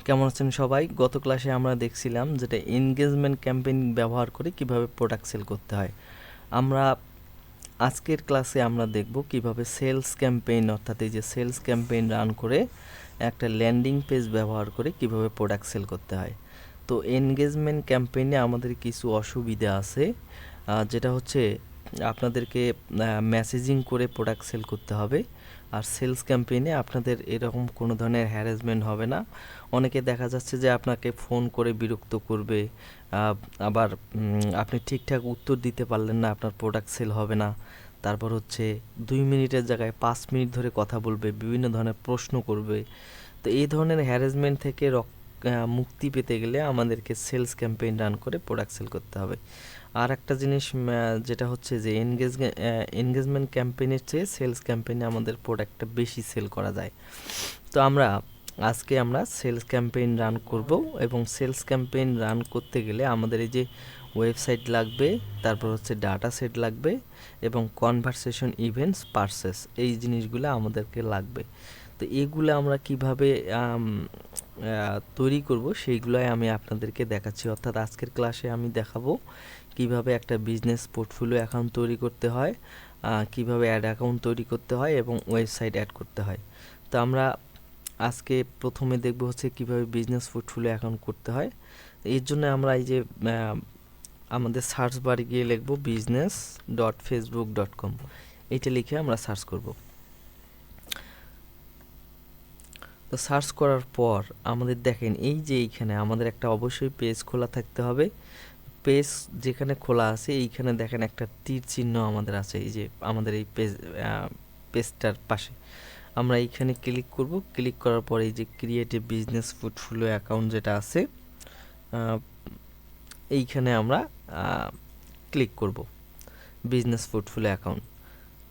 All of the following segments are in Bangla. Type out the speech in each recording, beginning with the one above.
কেমন আছেন সবাই? গত ক্লাসে আমরা দেখছিলাম যেটা এনগেজমেন্ট ক্যাম্পেইন ব্যবহার করে কিভাবে প্রোডাক্ট সেল করতে হয়। আমরা আজকের ক্লাসে আমরা দেখব কিভাবে সেলস ক্যাম্পেইন, অর্থাৎ এই যে সেলস ক্যাম্পেইন রান করে একটা ল্যান্ডিং পেজ ব্যবহার করে কিভাবে প্রোডাক্ট সেল করতে হয়। তো এনগেজমেন্ট ক্যাম্পেইনে আমাদের কিছু অসুবিধা আছে, যেটা হচ্ছে আপনাদেরকে মেসেজিং করে প্রোডাক্ট সেল করতে হবে। আর সেলস ক্যাম্পেইনে আপনাদের এরকম কোনো ধরনের হ্যারাসমেন্ট হবে না। অনেকে দেখা যাচ্ছে যে আপনাকে ফোন করে বিরক্ত করবে, আবার আপনি ঠিকঠাক উত্তর দিতে পারলেন না, আপনার প্রোডাক্ট সেল হবে না। তারপর হচ্ছে 2 মিনিটের জায়গায় 5 মিনিট ধরে কথা বলবে, বিভিন্ন ধরনের প্রশ্ন করবে। তো এই ধরনের হ্যারাসমেন্ট থেকে মুক্তি পেতে গেলে আমাদেরকে সেলস ক্যাম্পেইন রান করে প্রোডাক্ট সেল করতে হবে। আর একটা জিনিস যেটা হচ্ছে যে এনগেজমেন্ট ক্যাম্পেইনের চেয়ে সেলস ক্যাম্পেইনে আমাদের প্রোডাক্টটা বেশি সেল করা যায়। তো আজকে আমরা সেলস ক্যাম্পেইন রান করব, এবং সেলস ক্যাম্পেইন রান করতে গেলে আমাদের এই যে ওয়েবসাইট লাগবে, তারপর হচ্ছে ডাটা সেট লাগবে, এবং কনভারসেশন ইভেন্টস পারচেস, এই জিনিসগুলো আমাদেরকে লাগবে। তো এগুলো আমরা কিভাবে তৈরি করব সেইগুলোই আমি আপনাদেরকে দেখাচ্ছি। অর্থাৎ আজকের ক্লাসে আমি দেখাবো কিভাবে একটা বিজনেস পোর্টফোলিও অ্যাকাউন্ট তৈরি করতে হয়, কিভাবে অ্যাড অ্যাকাউন্ট তৈরি করতে হয়, এবং ওয়েবসাইট অ্যাড করতে হয়। তো আমরা আজকে প্রথমে দেখব হচ্ছে কিভাবে বিজনেস পোর্টফোলিও অ্যাকাউন্ট করতে হয়। এর জন্য আমরা এই যে আমাদের সার্চ বারে গিয়ে লিখব business.facebook.com, এইটা লিখে আমরা সার্চ করব। তো সার্চ করার পর আমাদের দেখেন এই যে এইখানে আমাদের একটা অবশ্যই পেজ খোলা থাকতে হবে। পেজ যেখানে খোলা আছে এইখানে দেখেন একটা তীর চিহ্ন আমাদের আছে, এই যে আমাদের এই পেজটার পাশে আমরা এইখানে ক্লিক করব। ক্লিক করার পর এই যে create a business portfolio account যেটা আছে, এইখানে আমরা ক্লিক করব business portfolio account,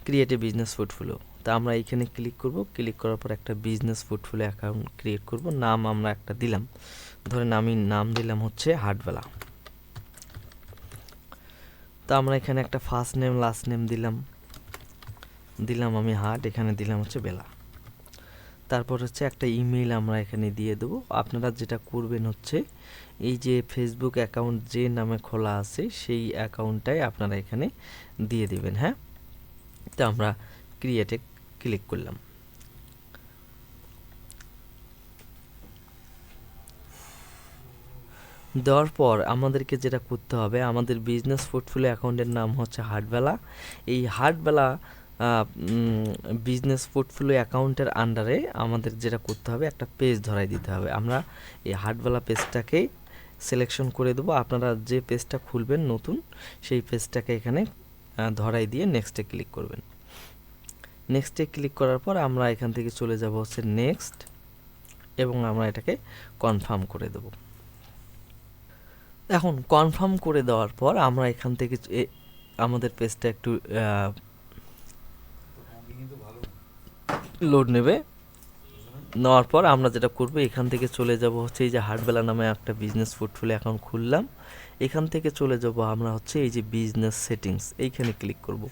create a business portfolio. তা আমরা এইখানে ক্লিক করব। ক্লিক করার পর একটা বিজনেস পোর্টফোলিও অ্যাকাউন্ট ক্রিয়েট করব। নাম আমরা একটা দিলাম, ধরেন আমি নাম দিলাম হচ্ছে হাটবেলা। তো আমরা এখানে একটা ফার্স্ট নেম লাস্ট নেম দিলাম আমি হাট, এখানে দিলাম হচ্ছে বেলা। তারপর হচ্ছে একটা ইমেইল আমরা এখানে দিয়ে দেবো। আপনারা যেটা করবেন হচ্ছে এই যে ফেসবুক অ্যাকাউন্ট যে নামে খোলা আছে সেই অ্যাকাউন্টটাই আপনারা এখানে দিয়ে দিবেন। হ্যাঁ, তো আমরা ক্রিয়েটে ক্লিক করলাম। দেওয়ার পর আমাদেরকে যেটা করতে হবে, আমাদের বিজনেস পোর্টফোলিও অ্যাকাউন্টের নাম হচ্ছে হাটবেলা। এই হাটবেলা বিজনেস পোর্টফোলিও অ্যাকাউন্টের আন্ডারে আমাদের যেটা করতে হবে, একটা পেজ ধরাই দিতে হবে। আমরা এই হাটবেলা পেজটাকে সিলেকশন করে দেবো। আপনারা যে পেজটা খুলবেন নতুন, সেই পেজটাকে এখানে ধরাই দিয়ে নেক্সটে ক্লিক করবেন। নেক্সটে ক্লিক করার পর আমরা এখান থেকে চলে যাব হচ্ছে নেক্সট, এবং আমরা এটাকে কনফার্ম করে দেব। এখন কনফার্ম করে দেওয়ার পর আমরা এখান থেকে আমাদের পেজটা একটু লোড নেবে। নেওয়ার পর আমরা যেটা করব, এখান থেকে চলে যাব হচ্ছে এই যে হাটবেলা নামে একটা বিজনেস পোর্টফোলিও অ্যাকাউন্ট খুললাম। এখান থেকে চলে যাব আমরা হচ্ছে এই যে বিজনেস সেটিংস, এইখানে ক্লিক করব।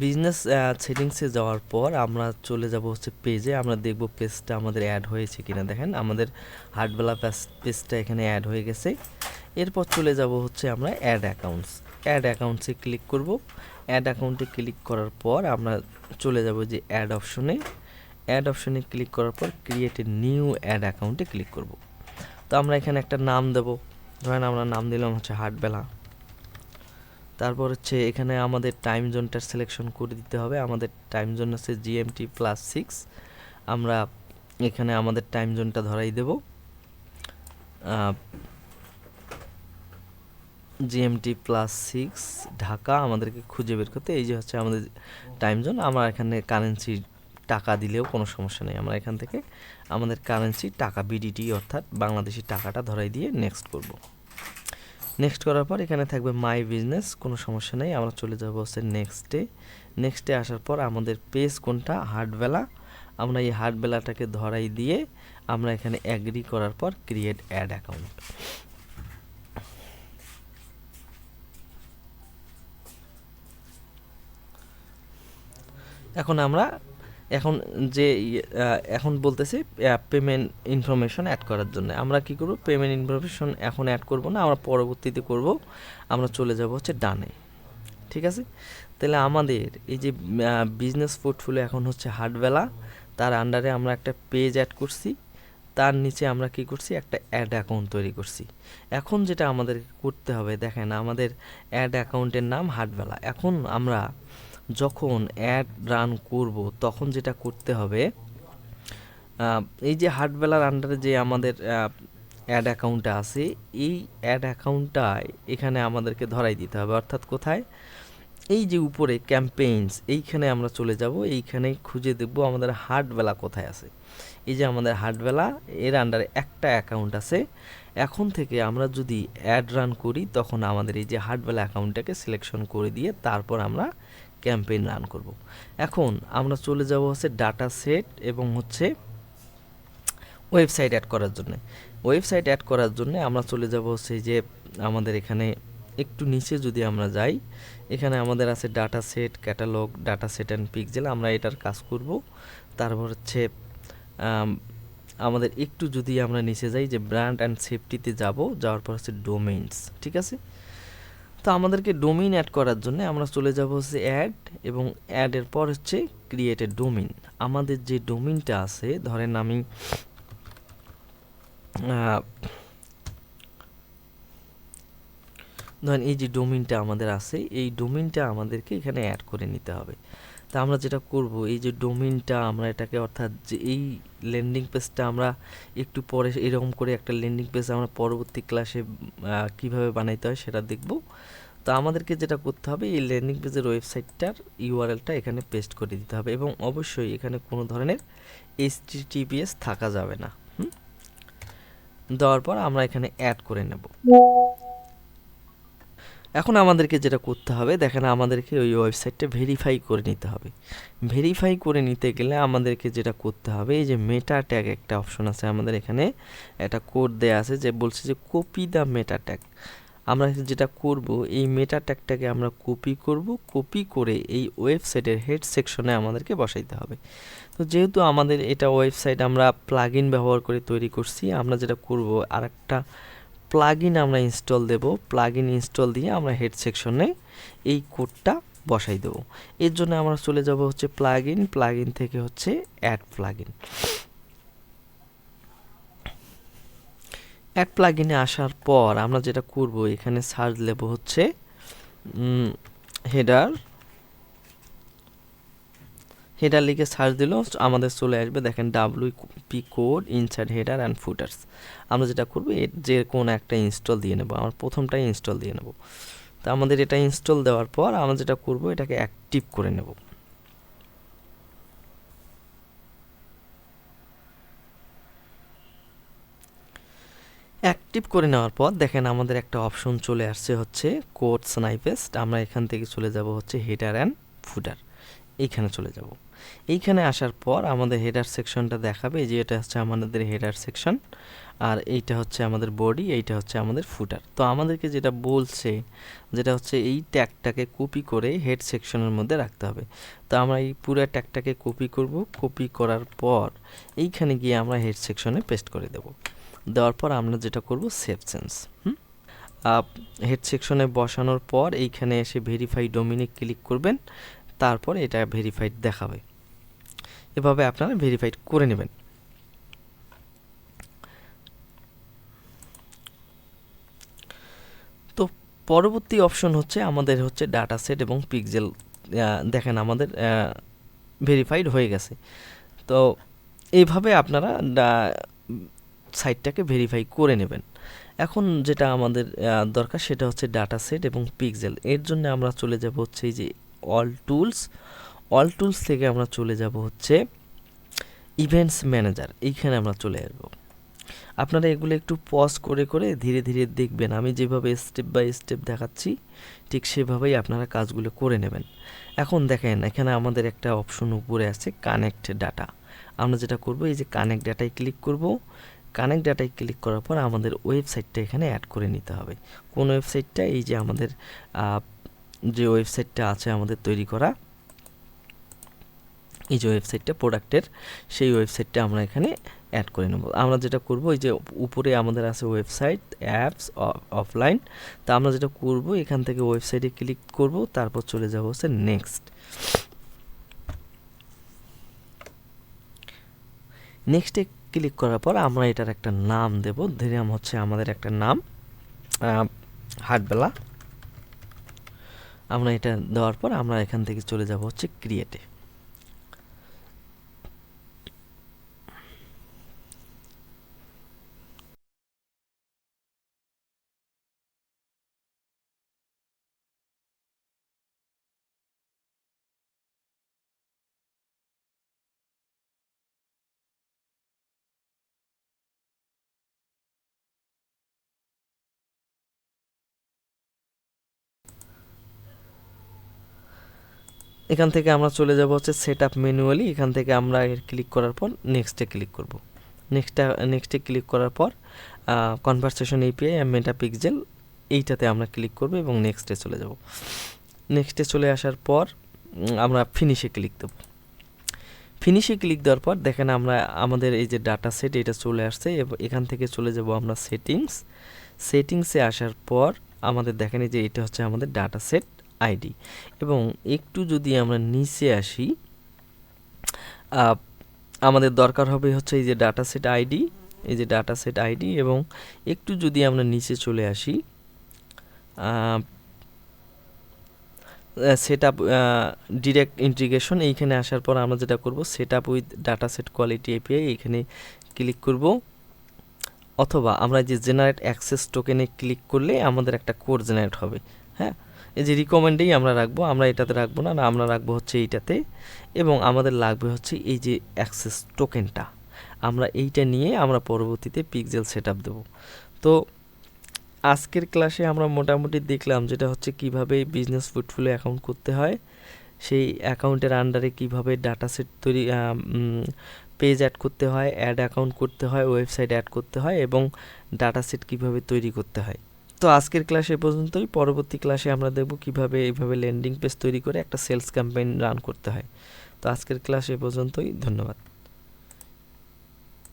বিজনেস সেটিংসে যাওয়ার পর আমরা চলে যাব হচ্ছে পেজে। আমরা দেখব পেজটা আমাদের অ্যাড হয়েছে কিনা। দেখেন আমাদের হাটবেলা পেজটা এখানে অ্যাড হয়ে গেছে। এরপর চলে যাব হচ্ছে আমরা অ্যাড অ্যাকাউন্টসে ক্লিক করব। অ্যাড অ্যাকাউন্টে ক্লিক করার পর আমরা চলে যাব যে অ্যাড অপশনে ক্লিক করার পর ক্রিয়েট এ নিউ অ্যাড অ্যাকাউন্টে ক্লিক করব। তো আমরা এখানে একটা নাম দেব, ধরেন আমরা নাম দিলাম হচ্ছে হাটবেলা। তারপর হচ্ছে এখানে আমাদের টাইম জোনটা সিলেকশন করে দিতে হবে। আমাদের টাইম জোন হচ্ছে GMT+6। আমরা এখানে আমাদের টাইম জোনটা ধরাই দেব GMT+6 ঢাকা। আমাদেরকে খুঁজে বের করতে, এই যে হচ্ছে আমাদের টাইম জোন। আমরা এখানে কারেন্সি টাকা দিলেও কোনো সমস্যা নেই। আমরা এখান থেকে আমাদের কারেন্সি টাকা BDT অর্থাৎ বাংলাদেশি টাকাটা ধরাই দিয়ে নেক্সট করব। নেক্সট করার পর এখানে থাকবে মাই বিজনেস, কোনো সমস্যা নেই। আমরা চলে যাব হচ্ছে নেক্সটে আসার পর আমাদের পেজ কোনটা, হাটবেলা। আমরা এই হাটবেলাটাকে ধরাই দিয়ে আমরা এখানে অ্যাগ্রি করার পর ক্রিয়েট অ্যাড অ্যাকাউন্ট। এখন আমরা এখন যে এখন বলতেছে পেমেন্ট ইনফরমেশন অ্যাড করার জন্য। আমরা কি করব, পেমেন্ট ইনফরমেশন এখন অ্যাড করব না, আমরা পরবর্তীতে করব। আমরা চলে যাব হচ্ছে ডানে। ঠিক আছে, তাহলে আমাদের এই যে বিজনেস পোর্টফোলিও এখন হচ্ছে হাটবেলা, তার আন্ডারে আমরা একটা পেজ অ্যাড করছি, তার নিচে আমরা কি করছি, একটা অ্যাড অ্যাকাউন্ট তৈরি করছি। এখন যেটা আমাদের করতে হবে, দেখেন আমাদের অ্যাড অ্যাকাউন্টের নাম হাটবেলা। এখন আমরা যখন অ্যাড রান করব তখন যেটা করতে হবে, এই যে হাটবেলার আন্ডারে যে আমাদের অ্যাড অ্যাকাউন্টটা আছে, এই অ্যাড অ্যাকাউন্টটা এখানে আমাদেরকে ধরাই দিতে হবে। অর্থাৎ কোথায়, এই যে উপরে ক্যাম্পেইনস, এইখানে আমরা চলে যাব, এইখানে খুঁজে দেখব আমাদের হাটবেলা কোথায় আছে। এই যে আমাদের হাটবেলা, এর আন্ডারে একটা অ্যাকাউন্ট আছে। এখন থেকে আমরা যদি অ্যাড রান করি তখন আমাদের এই যে হাটবেলা অ্যাকাউন্টটাকে সিলেকশন করে দিয়ে তারপর আমরা ক্যাম্পেইন রান করব। এখন আমরা চলে যাব হচ্ছে ডাটা সেট এবং হচ্ছে ওয়েবসাইট অ্যাড করার জন্য। ওয়েবসাইট অ্যাড করার জন্য আমরা চলে যাব হচ্ছে যে আমাদের এখানে একটু নিচে যদি আমরা যাই, এখানে আমাদের আছে data set, catalogue, data set and pixel. আমরা এটার কাজ করব। তারপর হচ্ছে আমাদের একটু যদি আমরা নিচে যাই, যে ব্র্যান্ড অ্যান্ড সেফটিতে যাব, যাওয়ার পর হচ্ছে ডোমেইনস। ঠিক আছে, তো আমাদেরকে ডোমেইন অ্যাড করার জন্য আমরা চলে যাব হচ্ছে অ্যাড, এবং অ্যাডের পর হচ্ছে ক্রিয়েটেড ডোমেইন। আমাদের যে ডোমেইনটা আছে, ধরেন আমি ধরেন এই যে ডোমেইনটা আমাদের আছে, এই ডোমেইনটা আমাদেরকে এখানে অ্যাড করে নিতে হবে। তা আমরা যেটা করব, এই যে ডোমেইনটা আমরা এটাকে, অর্থাৎ যে এই ল্যান্ডিং পেজটা আমরা একটু পরে এরকম করে একটা ল্যান্ডিং পেজ আমরা পরবর্তী ক্লাসে কিভাবে বানাইতে হয় সেটা দেখব। তো আমাদেরকে যেটা করতে হবে, এই ল্যান্ডিং পেজের ওয়েবসাইটটার ইউআরএলটা এখানে পেস্ট করে দিতে হবে, এবং অবশ্যই এখানে কোনো ধরনের HTTPS থাকা যাবে না। দেওয়ার পর আমরা এখানে অ্যাড করে নেব। এখন আমাদেরকে যেটা করতে হবে, দেখেন আমাদেরকে ওই ওয়েবসাইটটা ভেরিফাই করে নিতে হবে। ভেরিফাই করে নিতে গেলে আমাদেরকে যেটা করতে হবে, এই যে মেটা ট্যাগ একটা অপশন আছে আমাদের এখানে, একটা কোড দেয়া আছে যে বলছে যে কপি দ্য মেটা ট্যাগ। আমরা যেটা করব, এই মেটা ট্যাগটাকে আমরা কপি করব, কপি করে এই ওয়েবসাইটের হেড সেকশনে আমাদেরকে বসাইতে হবে। তো যেহেতু আমাদের এটা ওয়েবসাইট আমরা প্লাগইন ব্যবহার করে তৈরি করছি, আমরা যেটা করব, আরেকটা প্লাগইন আমরা ইনস্টল দেব। প্লাগইন ইনস্টল দিয়ে আমরা হেড সেকশনে এই কোডটা বসাই দেব। এর জন্য আমরা চলে যাব হচ্ছে প্লাগইন, প্লাগইন থেকে হচ্ছে অ্যাড প্লাগইন। অ্যাড প্লাগইনে আসার পর আমরা যেটা করব, এখানে সার্চ দেব হচ্ছে হেডার। হেডার লিখে সার্চ দিলেও আমাদের চলে আসবে, দেখেন WP code inside header and footers. আমরা যেটা করব, যে কোনো একটা ইনস্টল দিয়ে নেব। আমরা প্রথমটাই ইনস্টল দিয়ে নেব। তো আমাদের এটা ইনস্টল দেওয়ার পর আমরা যেটা করব, এটাকে অ্যাক্টিভ করে নেব। অ্যাক্টিভ করে নেওয়ার পর দেখেন আমাদের একটা অপশন চলে আসছে হচ্ছে কোড স্নাইপেস্ট। আমরা এখান থেকে চলে যাব হচ্ছে হেডার অ্যান্ড ফুটার, এইখানে চলে যাব। এইখানে আসার পর আমাদের হেডার সেকশনটা দেখাবে, যে এটা হচ্ছে আমাদের হেডার সেকশন, আর এইটা হচ্ছে আমাদের বডি, এইটা হচ্ছে আমাদের ফুটার। তো আমাদেরকে যেটা বলছে, যেটা হচ্ছে এই ট্যাগটাকে কপি করে হেড সেকশনের মধ্যে রাখতে হবে। তো আমরা এই পুরো ট্যাগটাকে কপি করব, কপি করার পর এইখানে গিয়ে আমরা হেড সেকশনে পেস্ট করে দেব। দেওয়ার পর আমরা যেটা করব, সেভ চেঞ্জ। হেড সেকশনে বসানোর পর এইখানে এসে ভেরিফাই ডোমেইনে ক্লিক করবেন, তারপর এটা ভেরিফাইড দেখাবে। এভাবে আপনারা ভেরিফাইড করে নেবেন। তো পরবর্তী অপশন হচ্ছে আমাদের হচ্ছে ডাটা সেট এবং পিক্সেল। দেখেন আমাদের ভেরিফাইড হয়ে গেছে। তো এইভাবে আপনারা সাইটটাকে ভেরিফাই করে নেবেন। এখন যেটা আমাদের দরকার, সেটা হচ্ছে ডাটা সেট এবং পিক্সেল। এর জন্য আমরা চলে যাব হচ্ছে এই যে অল টুলস থেকে আমরা চলে যাব হচ্ছে ইভেন্টস ম্যানেজার, এইখানে আমরা চলে আসব। আপনারা এগুলো একটু পজ করে করে ধীরে ধীরে দেখবেন, আমি যেভাবে স্টেপ বাই স্টেপ দেখাচ্ছি ঠিক সেভাবেই আপনারা কাজগুলো করে নেবেন। এখন দেখেন এখানে আমাদের একটা অপশন উপরে আছে কানেক্ট ডাটা। আমরা যেটা করব, এই যে কানেক্ট ডাটায় ক্লিক করব। কানেক্ট ডাটায় ক্লিক করার পর আমাদের ওয়েবসাইটটা এখানে অ্যাড করে নিতে হবে। কোন ওয়েবসাইটটা, এই যে আমাদের যে ওয়েবসাইটটা আছে আমাদের তৈরি করা, এই যে ওয়েবসাইটটা প্রোডাক্টের, সেই ওয়েবসাইটটা আমরা এখানে অ্যাড করে নেব। আমরা যেটা করব, এই যে উপরে আমাদের আছে ওয়েবসাইট, অ্যাপস, অফলাইন। তা আমরা যেটা করব, এখান থেকে ওয়েবসাইটে ক্লিক করব, তারপর চলে যাব হচ্ছে নেক্সট। নেক্সটে ক্লিক করার পর আমরা এটার একটা নাম দেব, ধরিলাম হচ্ছে আমাদের একটা নাম হাটবেলা। আমরা এটা দেওয়ার পর আমরা এখান থেকে চলে যাব হচ্ছে ক্রিয়েটে। এখান থেকে আমরা চলে যাব হচ্ছে সেট আপ ম্যানুয়ালি। এখান থেকে আমরা ক্লিক করার পর নেক্সটে ক্লিক করব। নেক্সটে ক্লিক করার পর কনভারসেশন এপিআই আর মেটাপিক্সেল, এইটাতে আমরা ক্লিক করব এবং নেক্সটে চলে যাব। নেক্সটে চলে আসার পর আমরা ফিনিশে ক্লিক দেব। ফিনিশে ক্লিক দেওয়ার পর দেখেন আমরা আমাদের এই যে ডাটা সেট এটা চলে আসছে। এখান থেকে চলে যাব আমরা সেটিংসে আসার পর আমাদের দেখেন এই যে এটা হচ্ছে আমাদের ডাটা সেট আইডি। এবং একটু যদি আমরা নিচে আসি, আমাদের দরকার হবে হচ্ছে এই যে ডাটা সেট আইডি, এই যে ডাটা সেট আইডি। এবং একটু যদি আমরা নিচে চলে আসি, সেট আপ ডিরেক্ট ইন্টিগ্রেশন, এইখানে আসার পর আমরা যেটা করব, set up with data set quality API, এইখানে ক্লিক করব। অথবা আমরা যে জেনারেট অ্যাক্সেস টোকেনে ক্লিক করলে আমাদের একটা কোড জেনারেট হবে। হ্যাঁ, এই যে রিকমেন্ডেই আমরা রাখবো, আমরা এটাতে রাখবো না, আমরা রাখবো হচ্ছে এইটাতে। এবং আমাদের লাগবে হচ্ছে এই যে অ্যাক্সেস টোকেনটা, আমরা এইটা নিয়ে আমরা পরবর্তীতে পিক্সেল সেট আপ দেবো। তো আজকের ক্লাসে আমরা মোটামুটি দেখলাম যেটা হচ্ছে কিভাবে বিজনেস পোর্টফোলিও অ্যাকাউন্ট করতে হয়, সেই অ্যাকাউন্টের আন্ডারে কিভাবে ডাটা সেট তৈরি, পেজ অ্যাড করতে হয়, অ্যাড অ্যাকাউন্ট করতে হয়, ওয়েবসাইট অ্যাড করতে হয় এবং ডাটা সেট কীভাবে তৈরি করতে হয়। তো আজকের ক্লাস এ পর্যন্তই। পরবর্তী ক্লাসে আমরা দেখব কিভাবে এইভাবে ল্যান্ডিং পেজ তৈরি করে একটা সেলস ক্যাম্পেইন রান করতে হয়। তো আজকের ক্লাস এ পর্যন্তই, ধন্যবাদ।